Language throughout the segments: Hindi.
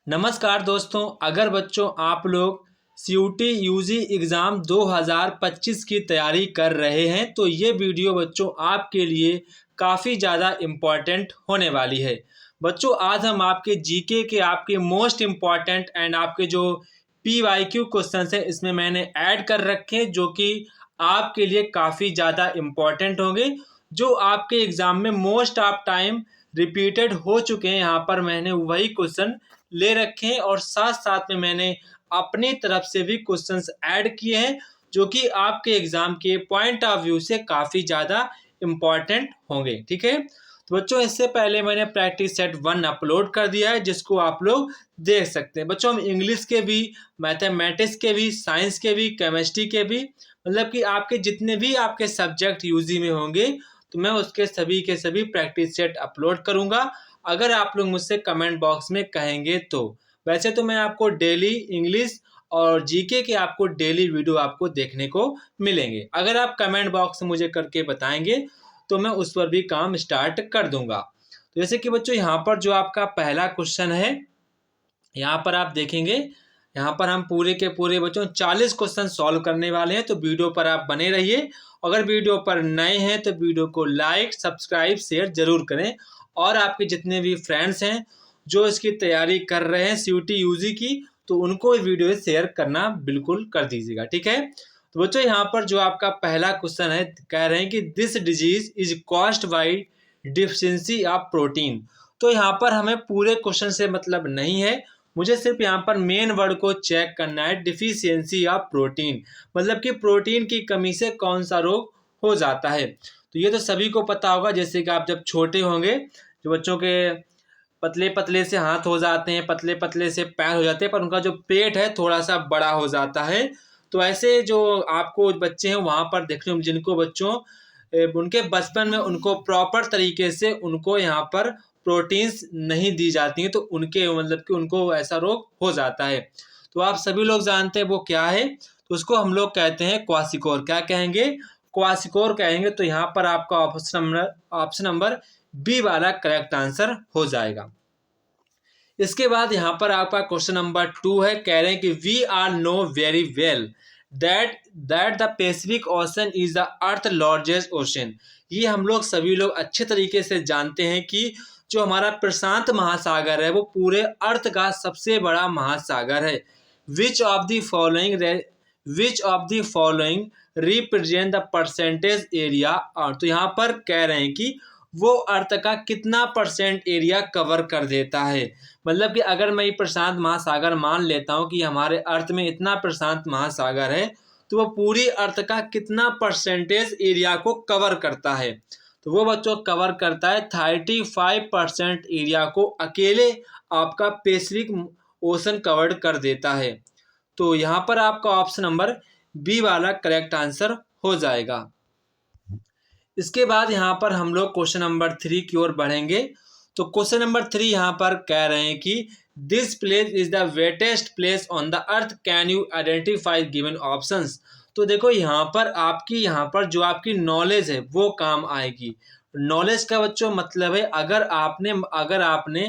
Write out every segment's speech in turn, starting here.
नमस्कार दोस्तों, अगर बच्चों आप लोग सीयूटी यूजी एग्ज़ाम 2025 की तैयारी कर रहे हैं तो ये वीडियो बच्चों आपके लिए काफ़ी ज़्यादा इम्पॉर्टेंट होने वाली है। बच्चों आज हम आपके जीके के आपके मोस्ट इम्पॉर्टेंट एंड आपके जो पीवाईक्यू क्वेश्चंस हैं इसमें मैंने ऐड कर रखे हैं जो कि आपके लिए काफ़ी ज़्यादा इम्पॉर्टेंट होंगे, जो आपके एग्ज़ाम में मोस्ट ऑफ टाइम रिपीटेड हो चुके हैं। यहाँ पर मैंने वही क्वेश्चन ले रखे हैं और साथ साथ में मैंने अपनी तरफ से भी क्वेश्चंस ऐड किए हैं जो कि आपके एग्जाम के पॉइंट ऑफ व्यू से काफ़ी ज़्यादा इम्पॉर्टेंट होंगे। ठीक है, तो बच्चों इससे पहले मैंने प्रैक्टिस सेट 1 अपलोड कर दिया है जिसको आप लोग देख सकते हैं। बच्चों हम इंग्लिश के भी, मैथमेटिक्स के भी, साइंस के भी, केमिस्ट्री के भी, मतलब कि आपके जितने भी आपके सब्जेक्ट यूजी में होंगे तो मैं उसके सभी के सभी प्रैक्टिस सेट अपलोड करूंगा, अगर आप लोग मुझसे कमेंट बॉक्स में कहेंगे तो। वैसे तो मैं आपको डेली इंग्लिश और जीके के आपको डेली वीडियो आपको देखने को मिलेंगे, अगर आप कमेंट बॉक्स में मुझे करके बताएंगे तो मैं उस पर भी काम स्टार्ट कर दूंगा। तो जैसे कि बच्चों यहाँ पर जो आपका पहला क्वेश्चन है, यहाँ पर आप देखेंगे, यहाँ पर हम पूरे के पूरे बच्चों 40 क्वेश्चन सॉल्व करने वाले हैं, तो वीडियो पर आप बने रहिए। अगर वीडियो पर नए हैं तो वीडियो को लाइक, सब्सक्राइब, शेयर जरूर करें और आपके जितने भी फ्रेंड्स हैं जो इसकी तैयारी कर रहे हैं सीयूटी यूजी की, तो उनको ये वीडियो शेयर करना बिल्कुल कर दीजिएगा। ठीक है, तो बच्चों यहाँ पर जो आपका पहला क्वेश्चन है, कह रहे हैं कि this disease is caused by deficiency of protein. तो यहाँ पर हमें पूरे क्वेश्चन से मतलब नहीं है, मुझे सिर्फ यहाँ पर मेन वर्ड को चेक करना है, डिफिशियंसी ऑफ प्रोटीन, मतलब कि प्रोटीन की कमी से कौन सा रोग हो जाता है। तो ये तो सभी को पता होगा, जैसे कि आप जब छोटे होंगे, जो बच्चों के पतले पतले से हाथ हो जाते हैं, पतले पतले से पैर हो जाते हैं, पर उनका जो पेट है थोड़ा सा बड़ा हो जाता है। तो ऐसे जो आपको बच्चे हैं वहाँ पर देखने में, जिनको बच्चों उनके बचपन में उनको प्रॉपर तरीके से उनको यहाँ पर प्रोटीन्स नहीं दी जाती हैं, तो उनके मतलब कि उनको ऐसा रोग हो जाता है। तो आप सभी लोग जानते हैं वो क्या है, तो उसको हम लोग कहते हैं क्वासिकोर। क्या कहेंगे? क्वासिकोर कहेंगे। तो यहाँ पर आपका ऑप्शन नंबर बी वाला करेक्ट आंसर हो जाएगा। इसके बाद यहाँ पर आपका क्वेश्चन नंबर 2 है, कह रहे हैं कि we are know very well that that the Pacific Ocean is the earth largest ocean. ये हम लोग सभी लोग अच्छे तरीके से जानते हैं कि जो हमारा प्रशांत महासागर है वो पूरे अर्थ का सबसे बड़ा महासागर है। विच of the following represent the percentage area. तो यहाँ पर कह रहे हैं कि वो अर्थ का कितना परसेंट एरिया कवर कर देता है। मतलब कि अगर मैं ये प्रशांत महासागर मान लेता हूँ कि हमारे अर्थ में इतना प्रशांत महासागर है, तो वो पूरी अर्थ का कितना परसेंटेज एरिया को कवर करता है। तो वो बच्चों कवर करता है 35% एरिया को अकेले आपका पैसिफिक ओशन कवर कर देता है। तो यहाँ पर आपका ऑप्शन नंबर बी वाला करेक्ट आंसर हो जाएगा। इसके बाद यहाँ पर हम लोग क्वेश्चन नंबर 3 की ओर बढ़ेंगे। तो क्वेश्चन नंबर 3 यहाँ पर कह रहे हैं कि this place is the wettest place on the earth, can you identify given options. तो देखो यहाँ पर जो आपकी नॉलेज है वो काम आएगी। नॉलेज का बच्चों मतलब है, अगर आपने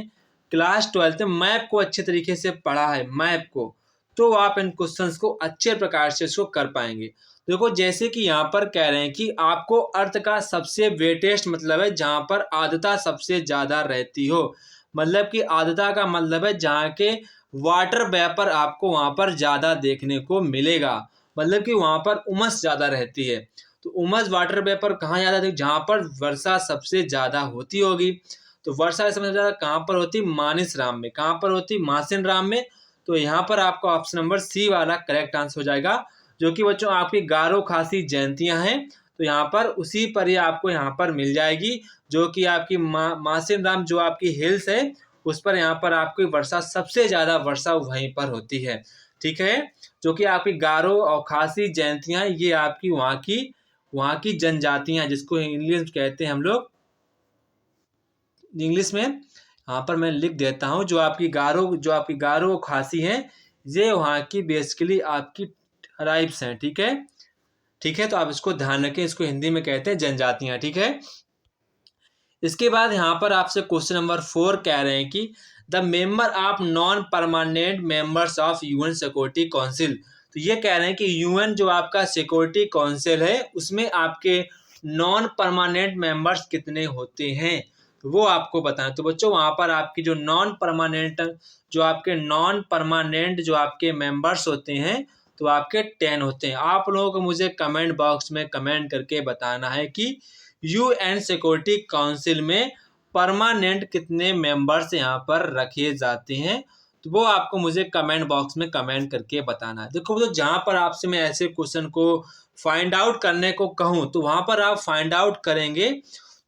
क्लास 12 में मैप को अच्छे तरीके से पढ़ा है, मैप को, तो आप इन क्वेश्चंस को अच्छे प्रकार से इसको कर पाएंगे। देखो जैसे कि यहाँ पर कह रहे हैं कि आपको अर्थ का सबसे वेटेस्ट मतलब है जहाँ पर आर्द्रता सबसे ज़्यादा रहती हो, मतलब कि आर्द्रता का मतलब है जहाँ के वाटर वेपर आपको वहाँ पर ज़्यादा देखने को मिलेगा, मतलब कि वहाँ पर उमस ज़्यादा रहती है। तो उमस वाटर वेपर कहाँ ज़्यादा देखिए, जहाँ पर वर्षा सबसे ज़्यादा होती होगी। तो वर्षा सबसे ज़्यादा कहाँ पर होती? मानिसराम में। कहाँ पर होती? मासिनराम में। तो यहाँ पर आपका ऑप्शन नंबर सी वाला करेक्ट आंसर हो जाएगा, जो कि बच्चों आपकी गारो खासी जयंतियाँ हैं, तो यहाँ पर उसी पर ही आपको यहाँ पर मिल जाएगी, जो कि आपकी मासिनराम जो आपकी हिल्स है उस पर यहाँ पर आपकी वर्षा सबसे ज़्यादा वर्षा वहीं पर होती है। ठीक है, जो कि आपकी गारो और खासी जयंतियाँ, ये आपकी वहाँ की जनजातियाँ, जिसको इंग्लिश में कहते हैं हम लोग, इंग्लिश में यहाँ पर मैं लिख देता हूँ, जो आपकी गारो खासी हैं, ये वहाँ की बेसिकली आपकी ट्राइब्स हैं। ठीक है, ठीक है, तो आप इसको ध्यान रखें, इसको हिंदी में कहते हैं जनजातियाँ। ठीक है, इसके बाद यहाँ पर आपसे क्वेश्चन नंबर 4 कह रहे हैं कि the member of non permanent members of UN security council. तो ये कह रहे हैं कि यूएन जो आपका सिक्योरिटी काउंसिल है उसमें आपके नॉन परमानेंट मेंबर्स कितने होते हैं, तो वो आपको बताएं। तो बच्चों वहाँ पर आपकी जो नॉन परमानेंट जो आपके मेंबर्स होते हैं तो आपके 10 होते हैं। आप लोगों को मुझे कमेंट बॉक्स में कमेंट करके बताना है कि यूएन सिक्योरिटी काउंसिल में परमानेंट कितने मेंबर्स यहाँ पर रखे जाते हैं, तो वो आपको मुझे कमेंट बॉक्स में कमेंट करके बताना है। देखो तो जहाँ पर आपसे मैं ऐसे क्वेश्चन को फाइंड आउट करने को कहूँ तो वहाँ पर आप फाइंड आउट करेंगे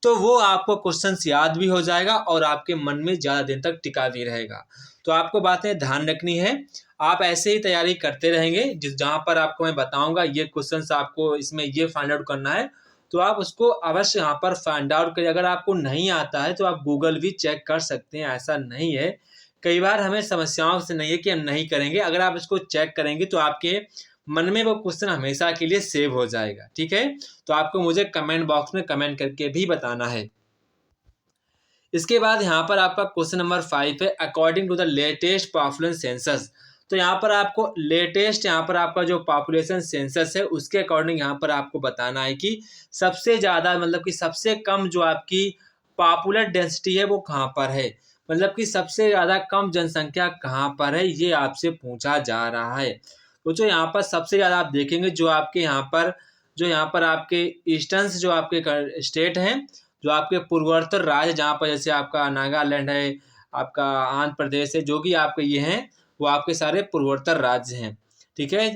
तो वो आपको क्वेश्चन याद भी हो जाएगा और आपके मन में ज़्यादा दिन तक टिका भी रहेगा। तो आपको बातें ध्यान रखनी है, आप ऐसे ही तैयारी करते रहेंगे। जहाँ पर आपको मैं बताऊंगा ये क्वेश्चंस आपको इसमें ये फाइंड आउट करना है तो आप उसको अवश्य यहाँ पर फाइंड आउट करिए। अगर आपको नहीं आता है तो आप गूगल भी चेक कर सकते हैं, ऐसा नहीं है। कई बार हमें समस्याओं से नहीं है कि हम नहीं करेंगे, अगर आप इसको चेक करेंगे तो आपके मन में वो क्वेश्चन हमेशा के लिए सेव हो जाएगा। ठीक है, तो आपको मुझे कमेंट बॉक्स में कमेंट करके भी बताना है। इसके बाद यहाँ पर आपका क्वेश्चन नंबर 5 है, according to the latest population census. तो यहाँ पर आपको लेटेस्ट यहाँ पर आपका जो पॉपुलेशन सेंसस है उसके अकॉर्डिंग यहाँ पर आपको बताना है कि सबसे ज़्यादा मतलब कि सबसे कम जो आपकी पॉपुलर डेंसिटी है वो कहाँ पर है, मतलब कि सबसे ज़्यादा कम जनसंख्या कहाँ पर है, ये आपसे पूछा जा रहा है। तो जो यहाँ पर सबसे ज़्यादा आप देखेंगे जो यहाँ पर आपके ईस्टर्न जो आपके स्टेट हैं, जो आपके पूर्वोत्तर राज्य जहाँ पर जैसे आपका नागालैंड है, आपका आंध्र प्रदेश है, जो कि आपके ये हैं वो आपके सारे पूर्वोत्तर राज्य हैं। ठीक है,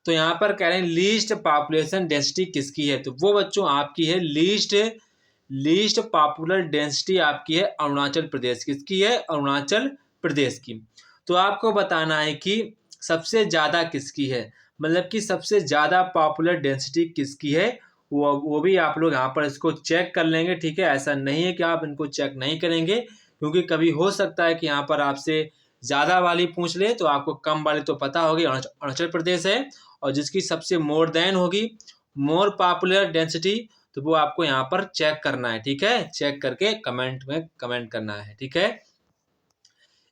तो यहाँ पर कह रहे हैं लीस्ट पॉपुलेशन डेंसिटी किसकी है, तो वो बच्चों आपकी है लीस्ट पॉपुलर डेंसिटी आपकी है अरुणाचल प्रदेश। किसकी है? अरुणाचल प्रदेश की। तो आपको बताना है कि सबसे ज़्यादा किसकी है, मतलब कि सबसे ज़्यादा पॉपुलर डेंसिटी किसकी है, वो भी आप लोग यहाँ पर इसको चेक कर लेंगे। ठीक है, ऐसा नहीं है कि आप इनको चेक नहीं करेंगे, क्योंकि कभी हो सकता है कि यहाँ पर आपसे ज़्यादा वाली पूछ ले तो आपको कम वाली तो पता होगी अरुणाचल प्रदेश है, और जिसकी सबसे मोर देन होगी मोर पॉपुलर डेंसिटी तो वो आपको यहाँ पर चेक करना है। ठीक है, चेक करके कमेंट में कमेंट करना है। ठीक है,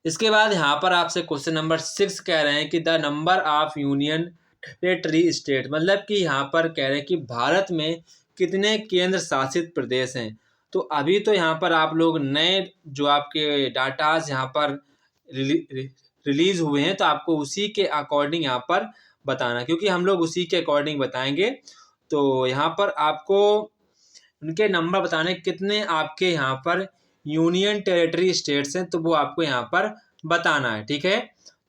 इसके बाद यहाँ पर आपसे क्वेश्चन नंबर 6 कह रहे हैं कि the number of union territory state, मतलब कि यहाँ पर कह रहे हैं कि भारत में कितने केंद्र शासित प्रदेश हैं। तो अभी तो यहाँ पर आप लोग नए जो आपके डाटाज यहाँ पर रिलीज हुए हैं तो आपको उसी के अकॉर्डिंग यहाँ पर बताना, क्योंकि हम लोग उसी के अकॉर्डिंग बताएंगे। तो यहाँ पर आपको उनके नंबर बताने कितने आपके यहाँ पर यूनियन टेरिटरी स्टेट्स हैं तो वो आपको यहाँ पर बताना है। ठीक है,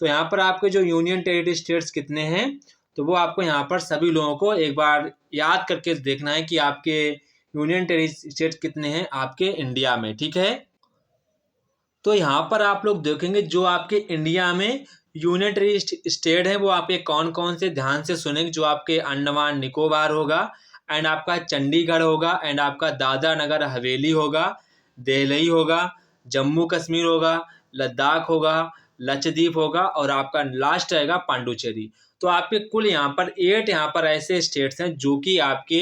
तो यहाँ पर आपके जो यूनियन टेरिटरी स्टेट्स कितने हैं तो वो आपको यहाँ पर सभी लोगों को एक बार याद करके देखना है कि आपके यूनियन टेरिटरी स्टेट्स कितने हैं आपके इंडिया में। ठीक है, तो यहाँ पर आप लोग देखेंगे जो आपके इंडिया में यूनियन टेरिटरी स्टेट है वो आपके कौन कौन से, ध्यान से सुनेंगे। जो आपके अंडमान निकोबार होगा, एंड आपका चंडीगढ़ होगा, एंड आपका दादरा नगर हवेली होगा, दिल्ली होगा, जम्मू कश्मीर होगा, लद्दाख होगा, लक्षद्वीप होगा, और आपका लास्ट रहेगा पांडुचेरी। तो आपके कुल यहाँ पर 8 यहाँ पर ऐसे स्टेट्स हैं जो कि आपके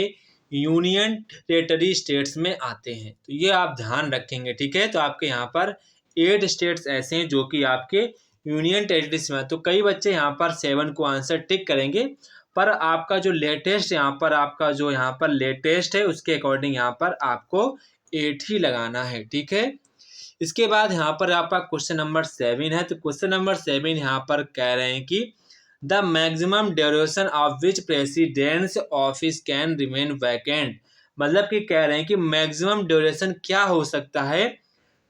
यूनियन टेरिटरी स्टेट्स में आते हैं, तो ये आप ध्यान रखेंगे। ठीक है, तो आपके यहाँ पर 8 स्टेट्स ऐसे हैं जो कि आपके यूनियन टेरिटरीज में। तो कई बच्चे यहाँ पर 7 को आंसर टिक करेंगे, पर आपका जो लेटेस्ट यहाँ पर लेटेस्ट है उसके अकॉर्डिंग यहाँ पर आपको 8 ही लगाना है। ठीक है, इसके बाद यहाँ पर आपका क्वेश्चन नंबर 7 है। तो क्वेश्चन नंबर 7 यहाँ पर कह रहे हैं कि the maximum duration of which president's office can remain vacant, मतलब कि कह रहे हैं कि मैक्सिमम ड्यूरेशन क्या हो सकता है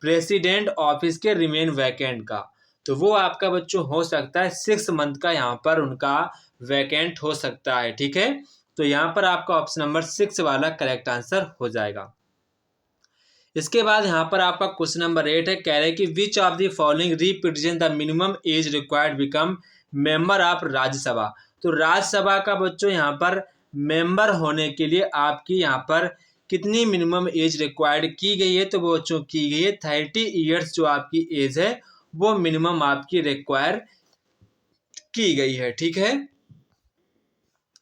प्रेसिडेंट ऑफिस के रिमेन वैकेंट का। तो वो आपका बच्चों हो सकता है 6 मंथ का यहाँ पर उनका वैकेंट हो सकता है। ठीक है, तो यहाँ पर आपका ऑप्शन नंबर 6 वाला करेक्ट आंसर हो जाएगा। इसके बाद यहाँ पर आपका क्वेश्चन नंबर 8 है, कह रहे हैं कि which of the following represent the minimum age required become member of Rajya Sabha. तो राज्यसभा का बच्चों यहाँ पर मेंबर होने के लिए आपकी यहाँ पर कितनी मिनिमम एज रिक्वायर्ड की गई है, तो वो बच्चों की गई है 30 ईयर्स जो आपकी एज है वो मिनिमम आपकी रिक्वायर की गई है। ठीक है,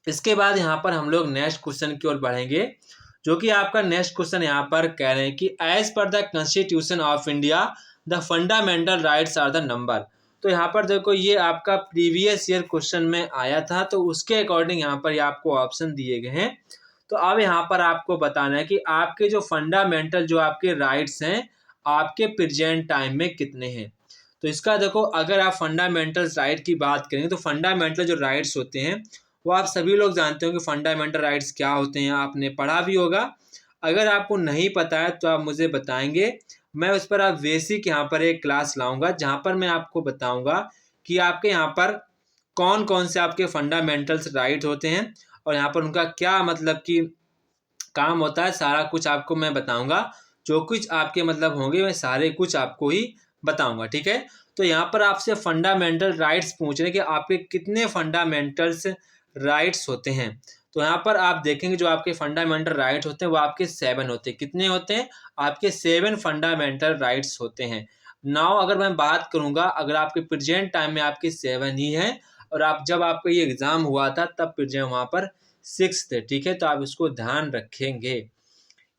इसके बाद यहाँ पर हम लोग नेक्स्ट क्वेश्चन की ओर बढ़ेंगे, जो कि आपका नेक्स्ट क्वेश्चन यहाँ पर कह रहे हैं कि as per the constitution of India the fundamental rights are the number. तो यहाँ पर देखो ये आपका प्रीवियस ईयर क्वेश्चन में आया था, तो उसके अकॉर्डिंग यहाँ पर ये आपको ऑप्शन दिए गए हैं। तो अब यहाँ पर आपको बताना है कि आपके जो फंडामेंटल जो आपके राइट्स हैं आपके प्रेजेंट टाइम में कितने हैं। तो इसका देखो अगर आप फंडामेंटल राइट की बात करेंगे तो फंडामेंटल जो राइट्स होते हैं वो आप सभी लोग जानते हो कि फंडामेंटल राइट्स क्या होते हैं, आपने पढ़ा भी होगा। अगर आपको नहीं पता है तो आप मुझे बताएंगे, मैं उस पर आप बेसिक यहाँ पर एक क्लास लाऊंगा जहाँ पर मैं आपको बताऊंगा कि आपके यहाँ पर कौन कौन से आपके फंडामेंटल्स राइट होते हैं और यहाँ पर उनका क्या मतलब कि काम होता है, सारा कुछ आपको मैं बताऊंगा। जो कुछ आपके मतलब होंगे मैं सारे कुछ आपको ही बताऊंगा, ठीक है। तो यहाँ पर आपसे फंडामेंटल राइट्स पूछ रहे हैं कि आपके कितने फंडामेंटल्स राइट्स होते हैं। तो यहाँ पर आप देखेंगे जो आपके फंडामेंटल राइट्स होते हैं वो आपके 7 होते हैं। कितने होते हैं? आपके 7 फंडामेंटल राइट्स होते हैं। नाउ अगर मैं बात करूंगा, अगर आपके प्रेजेंट टाइम में आपके 7 ही हैं और आप जब आपका ये एग्जाम हुआ था तब प्रेजेंट वहाँ पर 6 थे, ठीक है। तो आप इसको ध्यान रखेंगे।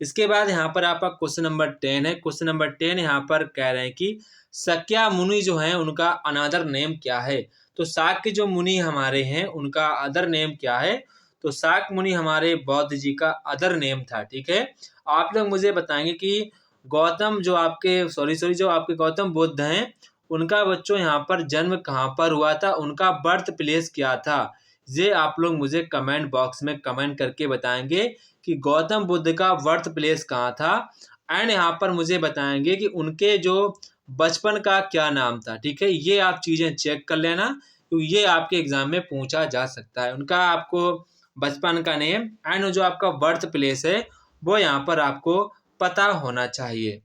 इसके बाद यहाँ पर आपका क्वेश्चन नंबर 10 है। क्वेश्चन नंबर 10 यहाँ पर कह रहे हैं कि शक्या मुनि जो है उनका अनदर नेम क्या है। तो शाक्य जो मुनि हमारे हैं उनका अदर नेम क्या है। तो शाक्य मुनि हमारे बौद्ध जी का अदर नेम था, ठीक है। आप लोग मुझे बताएंगे कि गौतम जो आपके जो आपके गौतम बुद्ध हैं उनका बच्चों यहाँ पर जन्म कहाँ पर हुआ था, उनका बर्थ प्लेस क्या था। ये आप लोग मुझे कमेंट बॉक्स में कमेंट करके बताएंगे कि गौतम बुद्ध का बर्थ प्लेस कहाँ था। एंड यहाँ पर मुझे बताएंगे कि उनके जो बचपन का क्या नाम था, ठीक है। ये आप चीज़ें चेक कर लेना क्योंकि ये आपके एग्जाम में पूछा जा सकता है। उनका आपको बचपन का नेम एंड जो आपका बर्थ प्लेस है वो यहाँ पर आपको पता होना चाहिए।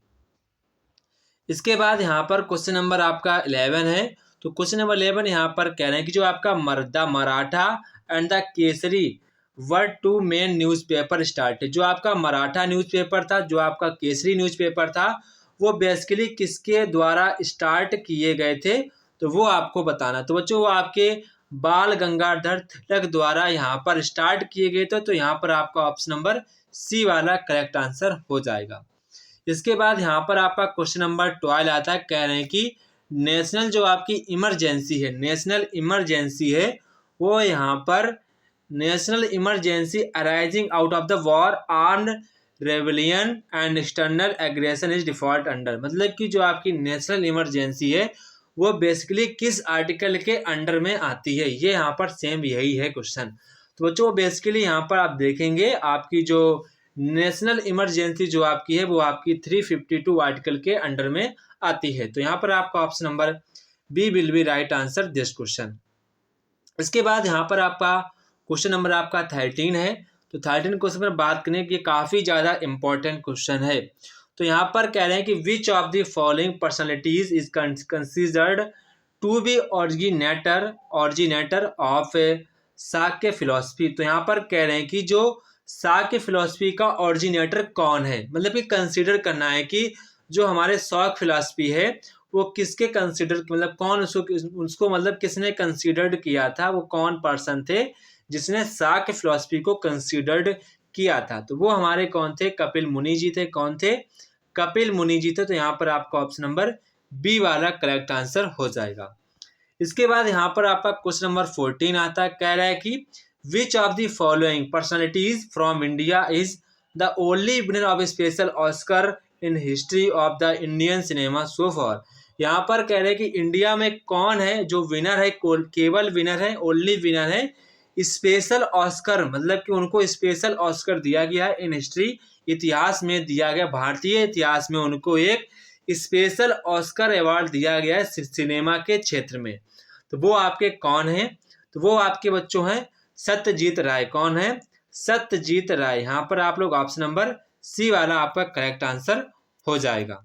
इसके बाद यहाँ पर क्वेश्चन नंबर आपका 11 है। तो क्वेश्चन नंबर 11 यहाँ पर कह रहे हैं कि जो आपका Maratha and the Kesari were two main newspaper started. जो आपका मराठा न्यूज़पेपर था, जो आपका केसरी न्यूज़पेपर था, वो बेसिकली किसके द्वारा स्टार्ट किए गए थे, तो वो आपको बताना। तो बच्चों वो आपके बाल गंगाधर तिलक द्वारा यहाँ पर स्टार्ट किए गए थे। तो यहाँ पर आपका ऑप्शन नंबर सी वाला करेक्ट आंसर हो जाएगा। इसके बाद यहाँ पर आपका क्वेश्चन नंबर 12 आता है। कह रहे हैं कि नेशनल जो आपकी इमरजेंसी है, नेशनल इमरजेंसी है, वो यहाँ पर national emergency arising out of the war armed rebellion and external aggression is default under. मतलब कि जो आपकी नेशनल इमरजेंसी है वो बेसिकली किस आर्टिकल के अंडर में आती है, ये यहाँ पर सेम यही है क्वेश्चन। तो बच्चों बेसिकली यहाँ पर आप देखेंगे आपकी जो नेशनल इमरजेंसी जो आपकी है वो आपकी 352 आर्टिकल के अंडर में आती है। तो यहाँ पर आपका option number B will be right answer this question. इसके बाद यहाँ पर आपका क्वेश्चन नंबर आपका 13 है। तो 13 क्वेश्चन पर बात करें कि काफ़ी ज़्यादा इंपॉर्टेंट क्वेश्चन है। तो यहाँ पर कह रहे हैं कि which of the following personalities is considered to be originator of Shakya philosophy. तो यहाँ पर कह रहे हैं कि जो शाक्य फिलॉसफी का ऑरिजिनेटर कौन है, मतलब कि कंसीडर करना है कि जो हमारे शाक्य फिलॉसफी है वो किसके कंसीडर, मतलब कौन उसको मतलब किसने कंसीडर्ड किया था, वो कौन पर्सन थे जिसने शाक्य फिलॉसफी को कंसीडर्ड किया था। तो वो हमारे कौन थे? कपिल मुनि जी थे। कौन थे? कपिल मुनि जी थे। तो यहाँ पर आपका ऑप्शन नंबर बी वाला करेक्ट आंसर हो जाएगा। इसके बाद यहाँ पर आपका क्वेश्चन नंबर 14 आता है। कह रहा है कि which of the following personalities from India is the only winner of special Oscar in history of the Indian cinema so for. यहाँ पर कह रहे हैं कि इंडिया में कौन है जो विनर है, केवल विनर है, ओनली विनर है स्पेशल ऑस्कर, मतलब कि उनको स्पेशल ऑस्कर दिया गया है इन हिस्ट्री, इतिहास में दिया गया, भारतीय इतिहास में उनको एक स्पेशल ऑस्कर अवार्ड दिया गया है सिनेमा के क्षेत्र में। तो वो आपके कौन हैं? तो वो आपके बच्चों हैं सत्यजीत राय। कौन है? सत्यजीत राय। यहाँ पर आप लोग ऑप्शन नंबर सी वाला आपका करेक्ट आंसर हो जाएगा।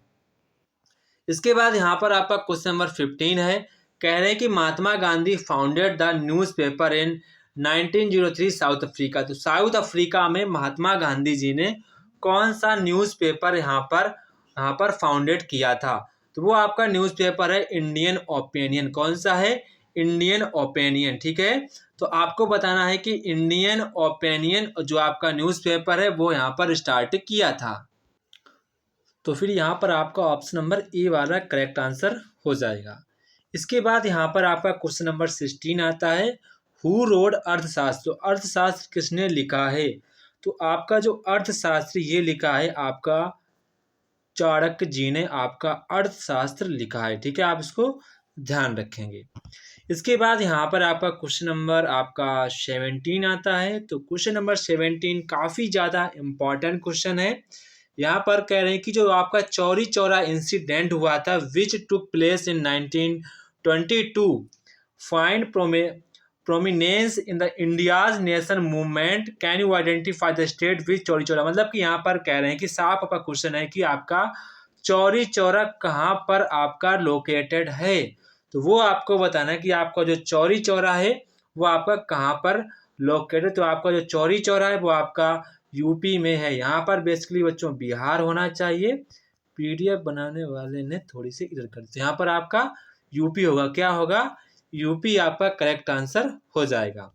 इसके बाद यहाँ पर आपका क्वेश्चन नंबर 15 है। कह रहे हैं कि Mahatma Gandhi founded the newspaper in 1903 South Africa. तो साउथ अफ्रीका में महात्मा गांधी जी ने कौन सा न्यूज़पेपर यहाँ पर फाउंडेड किया था? तो वो आपका न्यूज़पेपर है इंडियन ओपिनियन। कौन सा है? इंडियन ओपिनियन, ठीक है। तो आपको बताना है कि इंडियन ओपिनियन जो आपका न्यूज़पेपर है वो यहाँ पर स्टार्ट किया था। तो फिर यहाँ पर आपका ऑप्शन नंबर ए वाला करेक्ट आंसर हो जाएगा। इसके बाद यहाँ पर आपका क्वेश्चन नंबर 16 आता है, हु रोड अर्थशास्त्र। तो अर्थशास्त्र किसने लिखा है? तो आपका जो अर्थशास्त्र ये लिखा है आपका चाणक्य जी ने आपका अर्थशास्त्र लिखा है। ठीक है, आप इसको ध्यान रखेंगे। इसके बाद यहाँ पर आपका क्वेश्चन नंबर आपका 17 आता है। तो क्वेश्चन नंबर 17 काफ़ी ज़्यादा इम्पॉर्टेंट क्वेश्चन है। यहाँ पर कह रहे हैं कि जो आपका चौरी चौरा इंसिडेंट हुआ था which took place in 1922 find prominence in the India's nation movement, can you identify the state which Chauri Chaura. मतलब कि यहाँ पर कह रहे हैं कि साफ आपका क्वेश्चन है कि आपका चौरी चौरा कहाँ पर आपका लोकेटेड है। तो वो आपको बताना है कि आपका जो चौरी चौरा है वो आपका कहाँ पर लोकेटेड। तो आपका जो चौरी चौरा है वो आपका यूपी में है। यहाँ पर बेसिकली बच्चों बिहार होना चाहिए। पीडीएफ बनाने वाले ने थोड़ी सी इधर कर दी, यहाँ पर आपका यूपी होगा। क्या होगा? यूपी आपका करेक्ट आंसर हो जाएगा।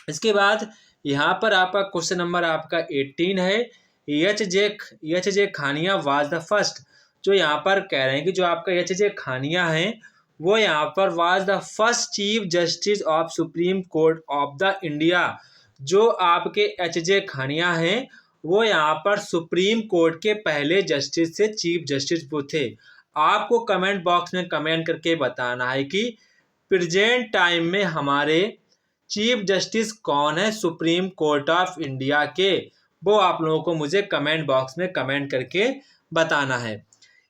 इसके बाद यहाँ पर आपका क्वेश्चन नंबर आपका 18 है, H J खानिया was the first. जो यहाँ पर कह रहे हैं कि जो आपका एच जे खानिया है वो यहाँ पर was the first chief justice of supreme court of the India. जो आपके एच जे खानिया हैं वो यहाँ पर सुप्रीम कोर्ट के पहले जस्टिस से चीफ जस्टिस वो थे। आपको कमेंट बॉक्स में कमेंट करके बताना है कि प्रेजेंट टाइम में हमारे चीफ जस्टिस कौन है सुप्रीम कोर्ट ऑफ इंडिया के, वो आप लोगों को मुझे कमेंट बॉक्स में कमेंट करके बताना है।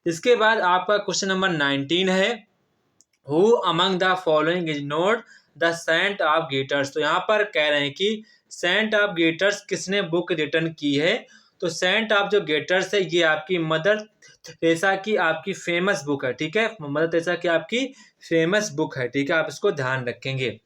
इसके बाद आपका क्वेश्चन नंबर 19 है, who among the following is not the saint of gators. तो यहाँ पर कह रहे हैं कि सेंट ऑफ गेटर्स किसने बुक रिटर्न की है। तो सेंट ऑफ जो गेटर्स है ये आपकी मदर तेरेसा की आपकी फेमस बुक है। ठीक है, मदर तेरेसा की आपकी फेमस बुक है। ठीक है, आप इसको ध्यान रखेंगे।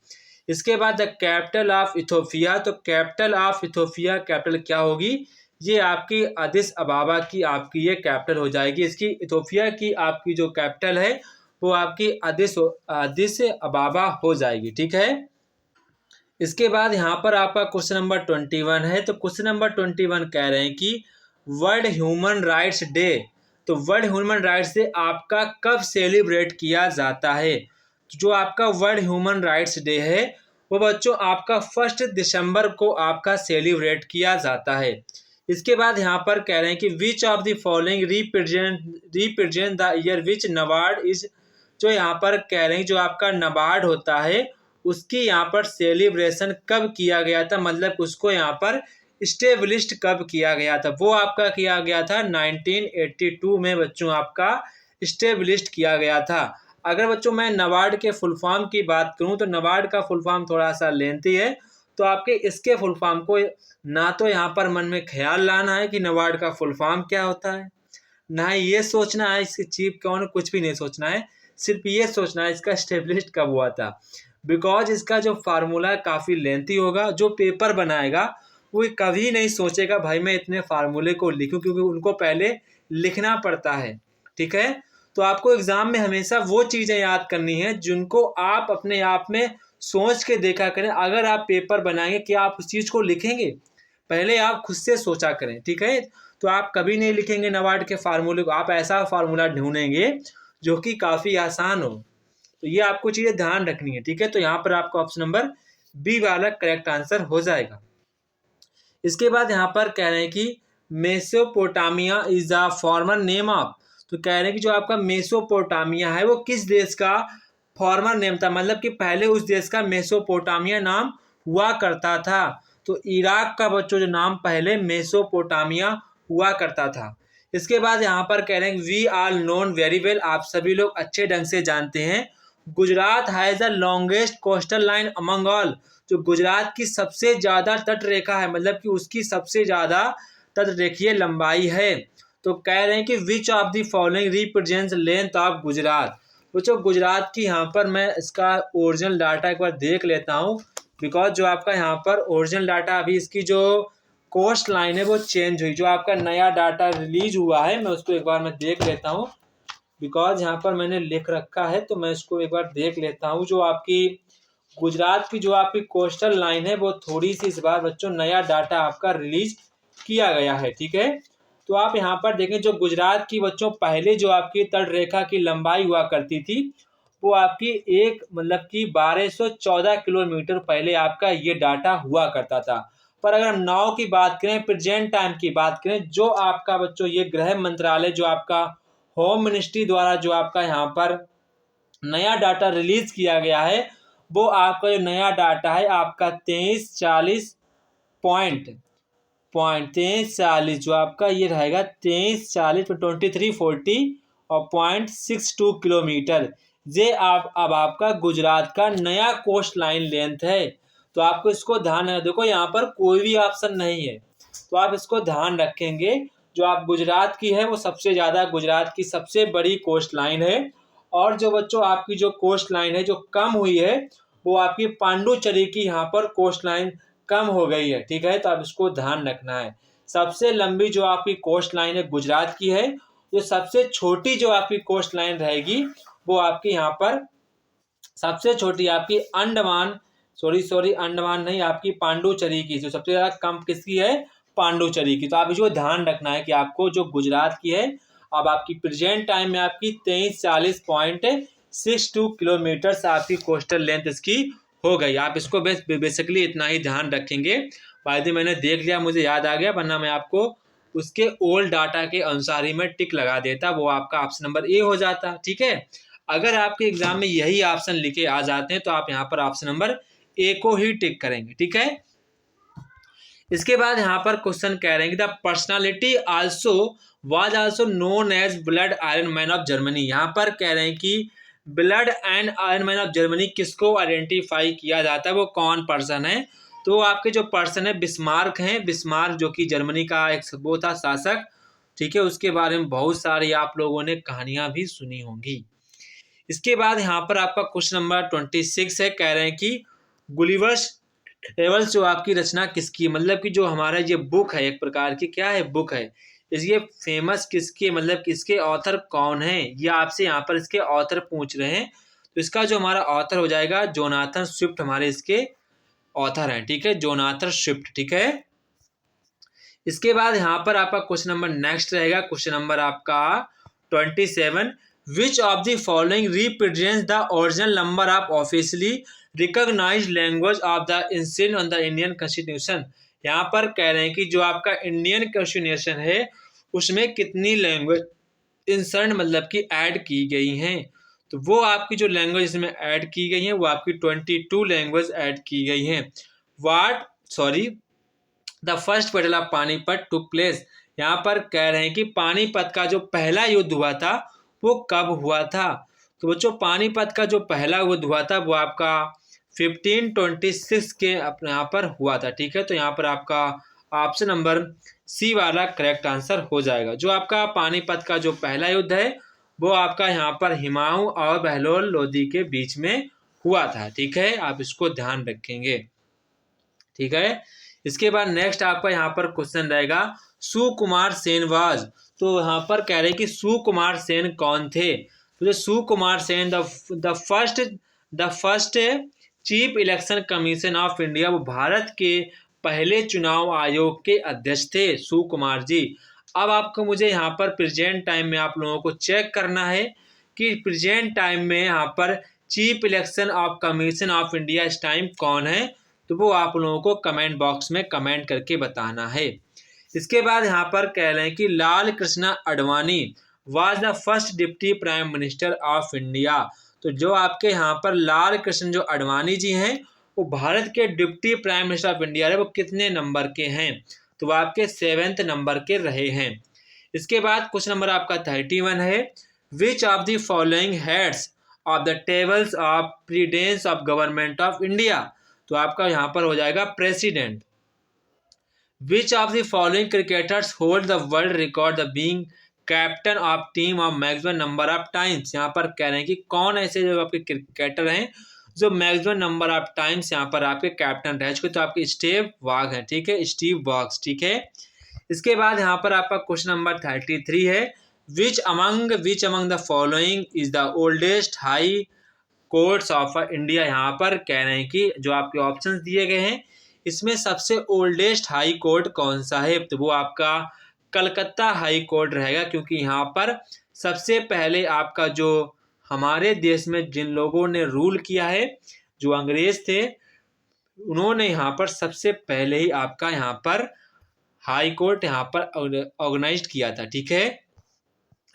इसके बाद द कैपिटल ऑफ इथोपिया। तो कैपिटल ऑफ इथोपिया कैपिटल क्या होगी? ये आपकी अदिस अबाबा की आपकी ये कैपिटल हो जाएगी। इसकी इथोपिया की आपकी जो कैपिटल है वो आपकी अदिस अबाबा हो जाएगी। ठीक है, इसके बाद यहाँ पर आपका क्वेश्चन नंबर 21 है। तो क्वेश्चन नंबर 21 कह रहे हैं कि वर्ल्ड ह्यूमन राइट्स डे। तो वर्ल्ड ह्यूमन राइट्स डे आपका कब सेलिब्रेट किया जाता है? जो आपका वर्ल्ड ह्यूमन राइट्स डे है वो बच्चों आपका 1 दिसंबर को आपका सेलिब्रेट किया जाता है। इसके बाद यहाँ पर कह रहे हैं कि which of the following represent the year which NABARD is. जो यहाँ पर कह रहे हैं जो आपका नबार्ड होता है उसकी यहाँ पर सेलिब्रेशन कब किया गया था, मतलब उसको यहाँ पर स्टेब्लिश्ड कब किया गया था। वो आपका किया गया था 1982 में बच्चों आपका स्टेब्लिश्ड किया गया था। अगर बच्चों मैं नबार्ड के फुल फॉर्म की बात करूं तो नबार्ड का फुल फॉर्म थोड़ा सा लेंथी है, तो आपके इसके फुल फॉर्म को ना तो यहाँ पर मन में ख्याल लाना है कि नबार्ड का फुल फॉर्म क्या होता है, ना ही ये सोचना है इसके चीफ कौन, कुछ भी नहीं सोचना है। सिर्फ ये सोचना है इसका स्टेब्लिश्ड कब हुआ था। बिकॉज इसका जो फार्मूला काफ़ी लेंथी होगा, जो पेपर बनाएगा वो कभी नहीं सोचेगा भाई मैं इतने फार्मूले को लिखूं, क्योंकि उनको पहले लिखना पड़ता है। ठीक है, तो आपको एग्जाम में हमेशा वो चीज़ें याद करनी है जिनको आप अपने आप में सोच के देखा करें। अगर आप पेपर बनाएंगे कि आप उस चीज़ को लिखेंगे, पहले आप खुद से सोचा करें। ठीक है, तो आप कभी नहीं लिखेंगे नबार्ड के फार्मूले को, आप ऐसा फार्मूला ढूंढेंगे जो कि काफ़ी आसान हो। तो ये आपको चीज़ें ध्यान रखनी है। ठीक है, तो यहाँ पर आपका ऑप्शन नंबर बी वाला करेक्ट आंसर हो जाएगा। इसके बाद यहाँ पर कह रहे हैं कि Mesopotamia is the former name of. तो कह रहे हैं कि जो आपका मेसोपोटामिया है वो किस देश का फॉर्मर नेम था, मतलब कि पहले उस देश का मेसोपोटामिया नाम हुआ करता था। तो इराक का बच्चों जो नाम पहले मेसोपोटामिया हुआ करता था। इसके बाद यहाँ पर कह रहे हैं we are known very well. आप सभी लोग अच्छे ढंग से जानते हैं Gujarat has the longest coastal line among all. जो गुजरात की सबसे ज़्यादा तट रेखा है, मतलब कि उसकी सबसे ज़्यादा तट रेखीय लंबाई है। तो कह रहे हैं कि which of the following represents length of Gujarat. बच्चों गुजरात की यहाँ पर मैं इसका ओरिजिनल डाटा एक बार देख लेता हूँ, बिकॉज जो आपका यहाँ पर ओरिजिनल डाटा अभी इसकी जो कोस्ट लाइन है वो चेंज हुई। जो आपका नया डाटा रिलीज हुआ है मैं उसको एक बार मैं देख लेता हूँ, बिकॉज यहाँ पर मैंने लिख रखा है तो मैं इसको एक बार देख लेता हूँ। जो आपकी गुजरात की जो आपकी कोस्टल लाइन है वो थोड़ी सी इस बार बच्चों नया डाटा आपका रिलीज किया गया है। ठीक है, तो आप यहाँ पर देखें, जो गुजरात की बच्चों पहले जो आपकी तट रेखा की लंबाई हुआ करती थी वो आपकी एक मतलब कि 1214 किलोमीटर पहले आपका ये डाटा हुआ करता था। पर अगर हम नाउ की बात करें, प्रेजेंट टाइम की बात करें, जो आपका बच्चों ये गृह मंत्रालय जो आपका होम मिनिस्ट्री द्वारा जो आपका यहाँ पर नया डाटा रिलीज किया गया है, वो आपका जो नया डाटा है आपका 2340 पॉइंट 2340 जो आपका ये रहेगा 2340 2340 और 0.62 किलोमीटर। ये आप अब आपका गुजरात का नया कोस्ट लाइन लेंथ है। तो आपको इसको ध्यान रखना, देखो यहाँ पर कोई भी ऑप्शन नहीं है, तो आप इसको ध्यान रखेंगे। जो आप गुजरात की है वो सबसे ज़्यादा गुजरात की सबसे बड़ी कोस्ट लाइन है। और जो बच्चों आपकी जो कोस्ट लाइन है जो कम हुई है वो आपकी पांडुचेरी की यहाँ पर कोस्ट लाइन कम हो गई है, ठीक है। तो आप इसको ध्यान रखना है। सबसे लंबी जो आपकी कोस्ट लाइन है गुजरात की है। जो सबसे छोटी जो आपकी कोस्ट लाइन रहेगी वो आपकी यहाँ पर सबसे छोटी आपकी अंडमान अंडमान नहीं, आपकी पांडुचेरी की। जो सबसे ज़्यादा कम किसकी है? पांडुचेरी की। तो आप इसको ध्यान रखना है कि आपको जो गुजरात की है अब आपकी प्रेजेंट टाइम में आपकी 2340.62 किलोमीटर से आपकी कोस्टल लेंथ इसकी हो गई। आप इसको बेसिकली इतना ही ध्यान रखेंगे। फायदे मैंने देख लिया, मुझे याद आ गया, वरना मैं आपको उसके ओल्ड डाटा के अनुसार ही मैं टिक लगा देता, वो आपका ऑप्शन नंबर ए हो जाता, ठीक है। अगर आपके एग्जाम में यही ऑप्शन लिखे आ जाते हैं तो आप यहाँ पर ऑप्शन नंबर ए को ही टिक करेंगे, ठीक है। इसके बाद यहाँ पर क्वेश्चन कह रहे हैं कि the personality also was also known as blood iron man of Germany. यहाँ पर कह रहे हैं कि blood and iron man of Germany किसको आइडेंटिफाई किया जाता है, वो कौन पर्सन है? तो आपके जो पर्सन है बिस्मार्क हैं। बिस्मार्क जो कि जर्मनी का एक वो था शासक, ठीक है। उसके बारे में बहुत सारी आप लोगों ने कहानियां भी सुनी होंगी। इसके बाद यहाँ पर आपका क्वेश्चन नंबर 26 है। कह रहे हैं कि गुलिवर्स ट्रेवल्स जो आपकी रचना किसकी, मतलब कि जो हमारा ये बुक है एक प्रकार की क्या है, बुक है, इसके फेमस किसके, मतलब इसके ऑथर कौन है, ये आपसे यहाँ पर इसके ऑथर पूछ रहे हैं। तो इसका जो हमारा ऑथर हो जाएगा जोनाथन स्विफ्ट, हमारे इसके ऑथर हैं, ठीक है, जोनाथन स्विफ्ट, ठीक है। इसके बाद यहाँ पर आपका क्वेश्चन नंबर नेक्स्ट रहेगा, क्वेश्चन नंबर आपका 27। Which of the following represents the original number of officially recognised language of the incident on the Indian constitution. यहाँ पर कह रहे हैं कि जो आपका इंडियन कॉन्स्टिट्यूशन है उसमें कितनी लैंग्वेज इंसर्ट मतलब कि ऐड की गई हैं। तो वो आपकी जो लैंग्वेज इसमें ऐड की गई हैं वो आपकी 22 लैंग्वेज ऐड की गई हैं। The first battle of Panipat took place. यहाँ पर कह रहे हैं कि पानीपत का जो पहला युद्ध हुआ था वो कब हुआ था। तो बच्चों पानीपत का जो पहला युद्ध हुआ था वो आपका 1526 के अपने यहाँ पर हुआ था, ठीक है। तो यहाँ पर आपका ऑप्शन नंबर सी वाला करेक्ट आंसर हो जाएगा। जो आपका पानीपत का जो पहला युद्ध है वो आपका यहाँ पर हुमायूं और बहलोल लोदी के बीच में हुआ था, ठीक है। आप इसको ध्यान रखेंगे, ठीक है। इसके बाद नेक्स्ट आपका यहाँ पर क्वेश्चन रहेगा सुकुमार सेन वाज। तो यहाँ पर कह रहे हैं कि सुकुमार सेन कौन थे। तो जो Sukumar Sen the first chief election commission of India, वो भारत के पहले चुनाव आयोग के अध्यक्ष थे सुकुमार जी। अब आपको मुझे यहाँ पर प्रेजेंट टाइम में आप लोगों को चेक करना है कि प्रेजेंट टाइम में यहाँ पर chief election of commission of India इस टाइम कौन है। तो वो आप लोगों को कमेंट बॉक्स में कमेंट करके बताना है। इसके बाद यहाँ पर कह रहे हैं कि Lal Krishna Advani was the first deputy prime minister of India. तो जो आपके यहाँ पर लाल कृष्ण जो आडवाणी जी हैं वो भारत के deputy prime minister of India है, वो कितने नंबर के हैं? तो वो आपके 7वें नंबर के रहे हैं। इसके बाद क्वेश्चन नंबर आपका 31 है। विच of the following heads of the tables of precedence of government of India. तो आपका यहाँ पर हो जाएगा president. Which of the following cricketers hold the world record the being captain of team of maximum number of times. यहाँ पर कह रहे हैं कि कौन ऐसे जो आपके क्रिकेटर हैं जो मैक्सिमम नंबर ऑफ टाइम्स यहाँ पर आपके कैप्टन रह चुके। तो आपके स्टीव वॉग हैं, ठीक है, स्टीव वॉग्स, ठीक है। इसके बाद यहाँ पर आपका क्वेश्चन नंबर 33 है। Which among the following is the oldest high courts of India. यहाँ पर कह रहे हैं कि जो आपके ऑप्शंस दिए गए हैं इसमें सबसे ओल्डेस्ट हाई कोर्ट कौन सा है। तो वो आपका कलकत्ता हाई कोर्ट रहेगा, क्योंकि यहाँ पर सबसे पहले आपका जो हमारे देश में जिन लोगों ने रूल किया है, जो अंग्रेज थे, उन्होंने यहाँ पर सबसे पहले ही आपका यहाँ पर हाई कोर्ट यहाँ पर ऑर्गेनाइज किया था। ठीक है।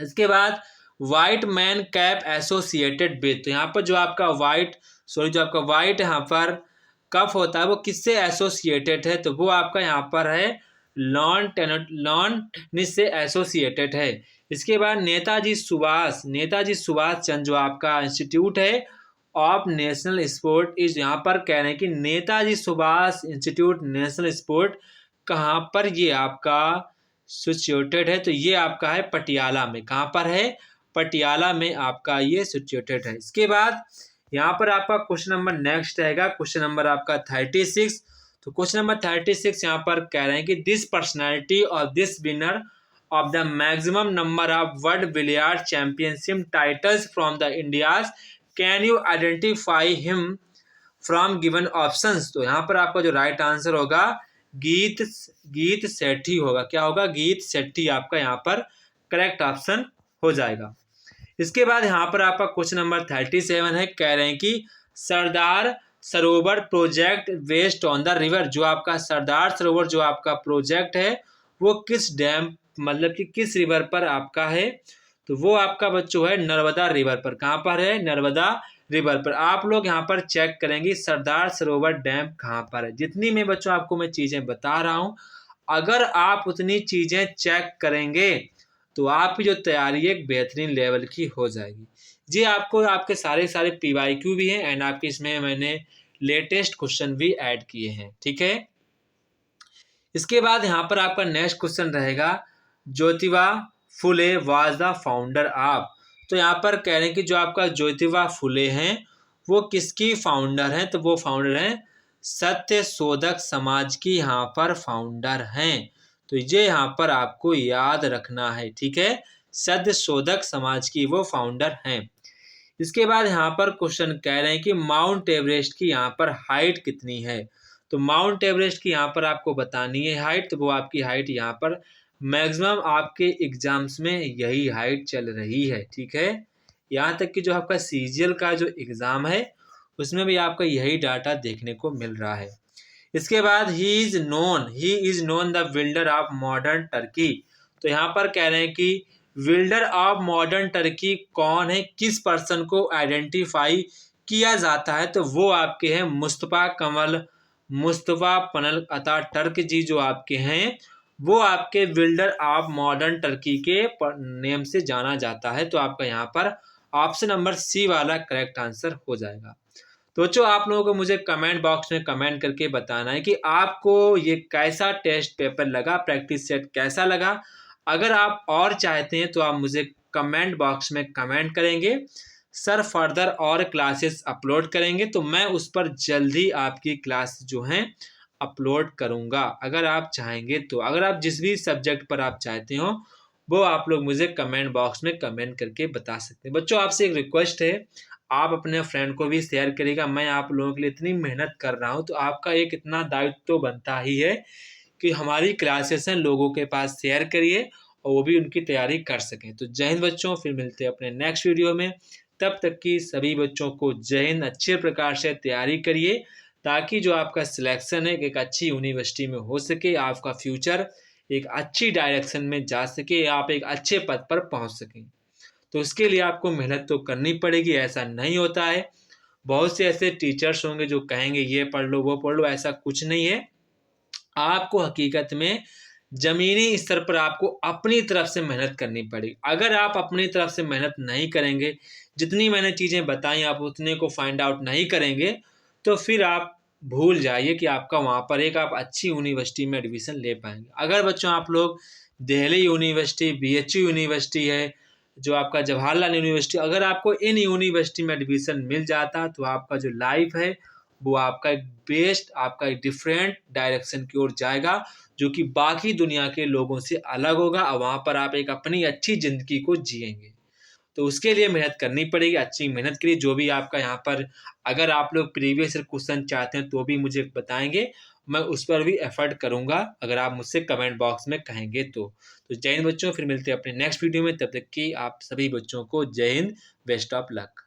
इसके बाद white man cap associated with, तो यहाँ पर जो आपका व्हाइट यहाँ पर कप होता है वो किससे एसोसिएटेड है, तो वो आपका यहाँ पर है लॉन टेनिस से एसोसिएटेड है। इसके बाद नेताजी सुभाष चंद्र जो आपका इंस्टीट्यूट है ऑफ नेशनल स्पोर्ट इज, यहाँ पर कह रहे हैं कि Netaji Subhash institute national sport कहाँ पर ये आपका सिचुएटेड है, तो ये आपका है पटियाला में। कहाँ पर है? पटियाला में आपका ये सिचुएटेड है। इसके बाद यहाँ पर आपका क्वेश्चन नंबर नेक्स्ट रहेगा, क्वेश्चन नंबर आपका 36। तो क्वेश्चन नंबर 36 यहाँ पर कह रहे हैं कि this personality of this winner of the maximum number of world billiard championship titles from the India's, can you identify him from given options. तो यहाँ पर आपका जो राइट आंसर होगा गीत सेठी होगा। क्या होगा? गीत सेठी आपका यहाँ पर करेक्ट ऑप्शन हो जाएगा। इसके बाद यहाँ पर आपका क्वेश्चन नंबर 37 है, कह रहे हैं कि Sardar Sarovar project west on the river, जो आपका सरदार सरोवर जो आपका प्रोजेक्ट है वो किस डैम मतलब कि किस रिवर पर आपका है, तो वो आपका बच्चों है नर्मदा रिवर पर। कहाँ पर है? नर्मदा रिवर पर। आप लोग यहाँ पर चेक करेंगे सरदार सरोवर डैम कहाँ पर है। जितनी मैं बच्चों आपको मैं चीज़ें बता रहा हूँ, अगर आप उतनी चीज़ें चेक करेंगे तो आपकी जो तैयारी एक बेहतरीन लेवल की हो जाएगी। जी, आपको आपके सारे PYQ भी हैं एंड आपके इसमें मैंने लेटेस्ट क्वेश्चन भी ऐड किए हैं। ठीक है। इसके बाद यहाँ पर आपका नेक्स्ट क्वेश्चन रहेगा, Jyotiba Phule was the founder of. तो यहाँ पर कह रहे हैं कि जो आपका ज्योतिबा फुले हैं वो किसकी फाउंडर हैं, तो वो फाउंडर हैं सत्य शोधक समाज की यहाँ पर फाउंडर हैं। तो ये यहाँ पर आपको याद रखना है। ठीक है। सत्य शोधक समाज की वो फाउंडर हैं। इसके बाद यहाँ पर क्वेश्चन कह रहे हैं कि माउंट एवरेस्ट की यहाँ पर हाइट कितनी है। तो माउंट एवरेस्ट की यहाँ पर आपको बतानी है हाइट, तो वो आपकी हाइट यहाँ पर मैक्सिमम आपके एग्जाम्स में यही हाइट चल रही है। ठीक है। यहाँ तक कि जो आपका CGL का जो एग्ज़ाम है उसमें भी आपका यही डाटा देखने को मिल रहा है। इसके बाद he is known the builder of modern Turkey. तो यहाँ पर कह रहे हैं कि बिल्डर ऑफ मॉडर्न टर्की कौन है, किस पर्सन को आइडेंटिफाई किया जाता है, तो वो आपके हैं मुस्तफ़ा कमल अतातुर्क जी जो आपके हैं वो आपके बिल्डर ऑफ मॉडर्न टर्की के नेम से जाना जाता है। तो आपका यहाँ पर ऑप्शन नंबर C वाला करेक्ट आंसर हो जाएगा। तो बच्चों आप लोगों को मुझे कमेंट बॉक्स में कमेंट करके बताना है कि आपको ये कैसा टेस्ट पेपर लगा, प्रैक्टिस सेट कैसा लगा। अगर आप और चाहते हैं तो आप मुझे कमेंट बॉक्स में कमेंट करेंगे। सर फर्दर और क्लासेस अपलोड करेंगे तो मैं उस पर जल्दी आपकी क्लास जो हैं अपलोड करूंगा, अगर आप चाहेंगे तो। अगर आप जिस भी सब्जेक्ट पर आप चाहते हो वो आप लोग मुझे कमेंट बॉक्स में कमेंट करके बता सकते हैं। बच्चों आपसे एक रिक्वेस्ट है, आप अपने फ्रेंड को भी शेयर करिएगा। मैं आप लोगों के लिए इतनी मेहनत कर रहा हूँ तो आपका एक इतना दायित्व तो बनता ही है कि हमारी क्लासेस हैं लोगों के पास शेयर करिए और वो भी उनकी तैयारी कर सकें। तो जय हिंद बच्चों, फिर मिलते हैं अपने नेक्स्ट वीडियो में। तब तक की सभी बच्चों को जय हिंद। अच्छे प्रकार से तैयारी करिए ताकि जो आपका सिलेक्शन है एक अच्छी यूनिवर्सिटी में हो सके, आपका फ्यूचर एक अच्छी डायरेक्शन में जा सके, आप एक अच्छे पद पर पहुंच सकें। तो उसके लिए आपको मेहनत तो करनी पड़ेगी, ऐसा नहीं होता है। बहुत से ऐसे टीचर्स होंगे जो कहेंगे ये पढ़ लो वो पढ़ लो, ऐसा कुछ नहीं है। आपको हकीकत में ज़मीनी स्तर पर आपको अपनी तरफ से मेहनत करनी पड़ेगी। अगर आप अपनी तरफ से मेहनत नहीं करेंगे, जितनी मैंने चीज़ें बताई आप उतने को फाइंड आउट नहीं करेंगे, तो फिर आप भूल जाइए कि आपका वहाँ पर एक आप अच्छी यूनिवर्सिटी में एडमिशन ले पाएंगे। अगर बच्चों आप लोग दिल्ली यूनिवर्सिटी, BHU यूनिवर्सिटी है, जो आपका जवाहरलाल यूनिवर्सिटी, अगर आपको इन यूनिवर्सिटी में एडमिशन मिल जाता तो आपका जो लाइफ है वो आपका एक बेस्ट, आपका एक डिफरेंट डायरेक्शन की ओर जाएगा जो कि बाकी दुनिया के लोगों से अलग होगा और वहाँ पर आप एक अपनी अच्छी ज़िंदगी को जिएंगे। तो उसके लिए मेहनत करनी पड़ेगी। अच्छी मेहनत के लिए जो भी आपका यहाँ पर अगर आप लोग प्रीवियस क्वेश्चन चाहते हैं तो भी मुझे बताएंगे मैं उस पर भी एफर्ट करूँगा अगर आप मुझसे कमेंट बॉक्स में कहेंगे तो। तो जय हिंद बच्चों, फिर मिलते हैं अपने नेक्स्ट वीडियो में, तब तक कि आप सभी बच्चों को जय हिंद, बेस्ट ऑफ लक।